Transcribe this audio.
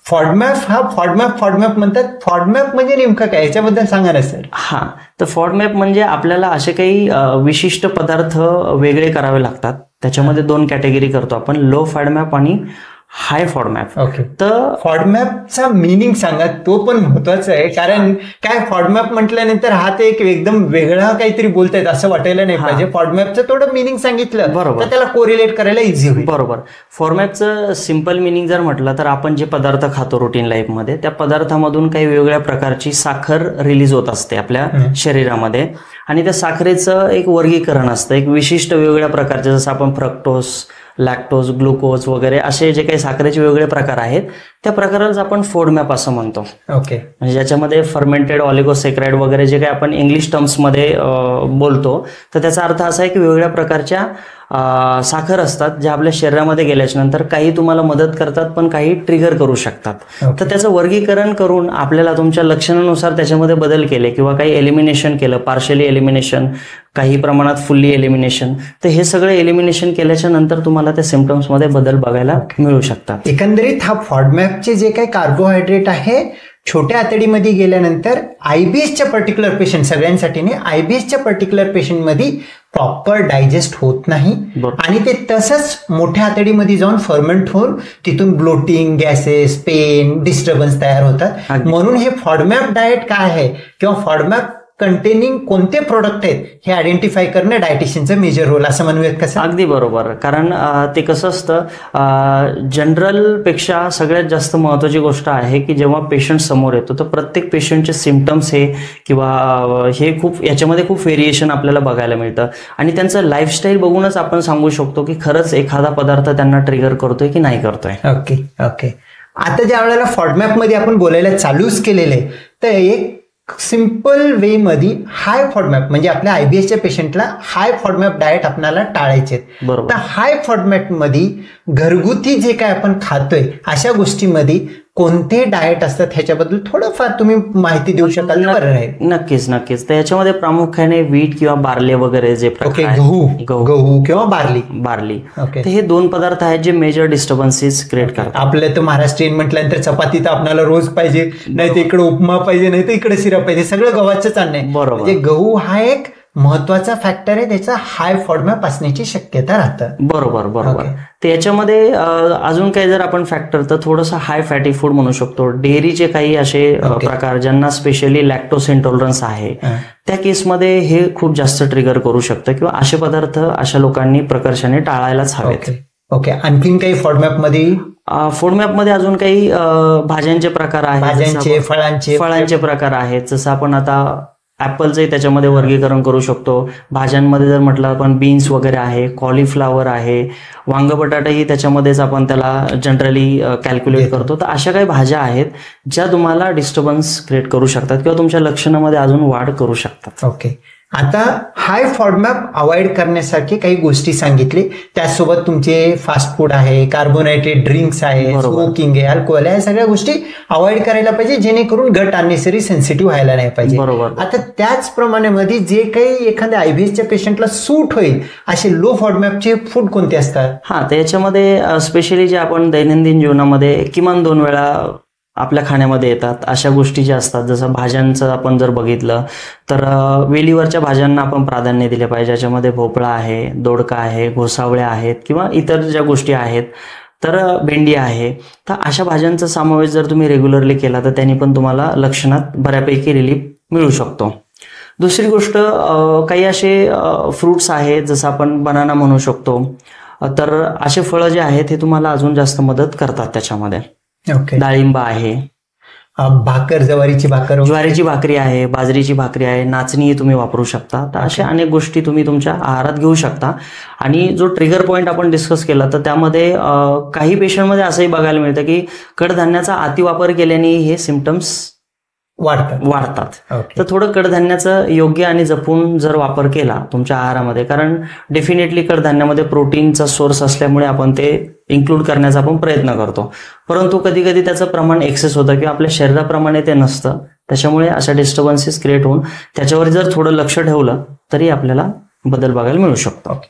फॉडमॅप म्हणतात. फॉडमॅप म्हणजे नेमकं काय, याच्याबद्दल सांगा ना सर. हा, तर फॉडमॅप म्हणजे आपल्याला असे काही विशिष्ट पदार्थ वेगळे करावे लागतात. त्याच्यामध्ये 2 कॅटेगरी करतो आपण, लो फॉडमॅप आणि हाय फॉडमॅप. ओके, तर फॉडमॅपचा मिनिंग सांगा, तो पण महत्वाचा आहे. कारण काय, फॉडमॅप म्हटल्यानंतर हा ते एक एकदम वेगळा काहीतरी बोलतायत असं वाटायला नाही पाहिजे. फॉडमॅपचं थोडं मिनिंग सांगितलं बरोबर, तर त्याला कोरिलेट करायला इझी होईल. बरोबर. फॉडमॅपचं सिंपल मिनिंग जर म्हटलं तर आपण जे पदार्थ खातो रुटीन लाईफमध्ये, त्या पदार्थामधून काही वेगवेगळ्या प्रकारची साखर रिलीज होत असते आपल्या शरीरामध्ये, आणि त्या साखरेचं एक वर्गीकरण असतं, एक विशिष्ट वेगवेगळ्या प्रकारचे, जसं आपण फ्रक्टोज, लॅक्टोज, ग्लुकोज वगैरे असे जे काही साखरेचे वेगवेगळे प्रकार आहेत, त्या प्रकारालाच आपण फॉडमॅप असं म्हणतो. ओके, म्हणजे ज्याच्यामध्ये फर्मेंटेड ऑलिगोसेक्राइड वगैरे जे काही आपण इंग्लिश टर्म्समध्ये बोलतो, तर त्याचा अर्थ असा आहे की वेगवेगळ्या प्रकारच्या साखर असतात ज्या आपल्या शरीरामध्ये गेल्याच्या नंतर काही तुम्हाला मदत करतात पण काही ट्रिगर करू शकतात. तर त्याचं वर्गीकरण करून आपल्याला तुमच्या लक्षणानुसार त्याच्यामध्ये बदल केले किंवा काही एलिमिनेशन केलं, पार्शियली एलिमिनेशन, काही प्रमाणात फुल्ली एलिमिनेशन, तर हे सगळं एलिमिनेशन केल्याच्या नंतर तुम्हाला त्या सिम्पटम्समध्ये बदल बघायला मिळू शकतात. एकंदरीत हा फॉडमॅपचे जे काही कार्बोहायड्रेट आहे छोट्या आतडीमध्ये गेल्यानंतर आयबीएसच्या पर्टिक्युलर पेशंट, सगळ्यांसाठी नाही, आयबीएसच्या पर्टिक्युलर पेशंटमध्ये प्रॉपर डायजेस्ट होत नाही आणि ते तसंच मोठ्या आतडीमध्ये जाऊन फर्मेंट होऊन तिथून ब्लोटिंग, गॅसेस, पेन, डिस्टर्बन्स तयार होतात. म्हणून हे फॉडमॅप डाएट काय आहे किंवा फॉडमॅप कंटेनिंग कोणते प्रोडक्ट आहेत हे आयडेंटिफाय करणं डायटिशियनचं मेजर रोल असं म्हणूयात कसं. अगदी बरोबर. कारण ते कसं असतं, जनरल पेक्षा सगळ्यात जास्त महत्वाची गोष्ट आहे की जेव्हा पेशंट समोर येतो तर प्रत्येक पेशंटचे सिम्पटम्स हे किंवा हे खूप याच्यामध्ये खूप व्हेरिएशन आपल्याला बघायला मिळतं आणि त्यांचं लाईफस्टाईल बघूनच आपण सांगू शकतो की खरंच एखादा पदार्थ त्यांना ट्रिगर करतोय की नाही करतोय. Okay okay. आता ज्या वेळेला फॉडमॅपमध्ये आपण बोलायला चालूच केलेलं आहे, तर एक सिंपल वे मध्ये हाय फॉडमॅप म्हणजे आपल्या आयबीएसच्या पेशंटला हाय फॉडमॅप डाएट आपल्याला टाळायचे. तर हाय फॉडमॅप मध्ये घरगुती जे काय आपण खातोय अशा गोष्टीमध्ये कोणते डाएट असतात ह्याच्याबद्दल थोडंफार तुम्ही माहिती देऊ शकाल तर बरं राहील. नक्कीच नक्कीच. तर याच्यामध्ये प्रामुख्याने वीट किंवा बार्ले वगैरे जे गहू किंवा बार्ली, तर हे 2 पदार्थ आहेत जे मेजर डिस्टर्बन्सेस क्रिएट करतात. आपल्या तर महाराष्ट्रीयन म्हटल्यानंतर चपाती तर आपल्याला रोज पाहिजे, नाही तर इकडे उपमा पाहिजे, नाही तर इकडे शिरा पाहिजे, सगळं गव्हाचंच अन्न आहे. बरोबर. म्हणजे गहू हा एक महत्वाचा फॅक्टर आहे, त्याचा हाय फॉडमॅप असण्याची शक्यता राहतं. बरोबर बरोबर. तर याच्यामध्ये अजून काही जर आपण फॅक्टर, तर थोडंसं हाय फॅटी फूड म्हणू शकतो. डेअरीचे काही असे प्रकार ज्यांना स्पेशली लॅक्टोज इंटॉलरन्स आहे त्या केसमध्ये हे खूप जास्त ट्रिगर करू शकतं किंवा असे पदार्थ अशा लोकांनी प्रकर्षाने टाळायलाच हवेत. ओके. आणखीन काही फॉडमॅप मध्ये अजून काही भाज्यांचे प्रकार आहेत, फळांचे प्रकार आहेत. जसं आपण आता ऍपलचंही त्याच्यामध्ये वर्गीकरण करू शकतो. भाज्यांमध्ये जर म्हटलं आपण बीन्स वगैरे आहे, कॉलीफ्लावर आहे, वांग बटाटाही त्याच्यामध्येच आपण त्याला जनरली कॅल्क्युलेट करतो. तर अशा काही भाज्या आहेत ज्या तुम्हाला डिस्टर्बन्स क्रिएट करू शकतात किंवा तुमच्या लक्षणामध्ये अजून वाढ करू शकतात. ओके. आता हाय फॉडमॅप अवॉइड करण्यासारखे काही गोष्टी सांगितले, त्याचसोबत तुमचे फास्ट फूड आहे, कार्बोहायड्रेट ड्रिंक्स आहे, स्मोकिंग आहे, अल्कोहोल आहे, या सगळ्या गोष्टी अवॉइड करायला पाहिजे जेणेकरून गट अननेसेसरी सेन्सिटिव्ह व्हायला नाही पाहिजे. बरोबर. आता त्याचप्रमाणे मध्ये जे काही एखाद्या आयबीएसच्या पेशंटला सूट होईल असे लो फॉडमॅपचे फूड कोणते असतात? हा, त्याच्यामध्ये स्पेशली जे आपण दैनंदिन जीवनामध्ये किमान 2 वेळा आपल्या खाण्यामध्ये येतात अशा गोष्टी ज्या असतात, जसं भाज्यांचं आपण जर बघितलं तर वेलीवरच्या भाज्यांना आपण प्राधान्य दिले पाहिजे. ज्याच्यामध्ये भोपळा आहे, दोडका आहे, घोसावळ्या आहेत किंवा इतर ज्या गोष्टी आहेत, तर भेंडी आहे. तर अशा भाज्यांचा समावेश जर तुम्ही रेग्युलरली केला तर त्यांनी पण तुम्हाला लक्षणात बऱ्यापैकी रिलीफ मिळू शकतो. दुसरी गोष्ट, काही असे फ्रूट्स आहेत जसं आपण बनाना म्हणू शकतो, तर असे फळं जे आहेत हे तुम्हाला अजून जास्त मदत करतात त्याच्यामध्ये. डाळिंब आहे, भाकर, ज्वारीची भाकरी आहे, बाजरीची भाकरी आहे, नाचणी तुम्ही वापरू शकता. तर अशा अनेक गोष्टी तुम्ही तुमच्या आहारात घेऊ शकता. आणि जो ट्रिगर पॉईंट आपण डिस्कस केला तर त्यामध्ये काही पेशंटमध्ये असंही बघायला मिळतं की कडधान्याचा अतिवापर केल्याने हे सिम्पटम्स वाढतात. तर थोडं कडधान्याचं योग्य आणि जपून जर वापर केला तुमच्या आहारामध्ये, कारण डेफिनेटली कडधान्यामध्ये प्रोटीनचा सोर्स असल्यामुळे आपण ते इन्क्लूड करण्याचा आपण प्रयत्न करतो, परंतु कधी कधी त्याचं प्रमाण एक्सेस होतं किंवा आपल्या शरीराप्रमाणे ते नसतं. त्याच्यामुळे अशा डिस्टर्बन्सेस क्रिएट होऊन त्याच्यावर जर थोडं लक्ष ठेवलं तरी आपल्याला बदल बघायला मिळू शकतो.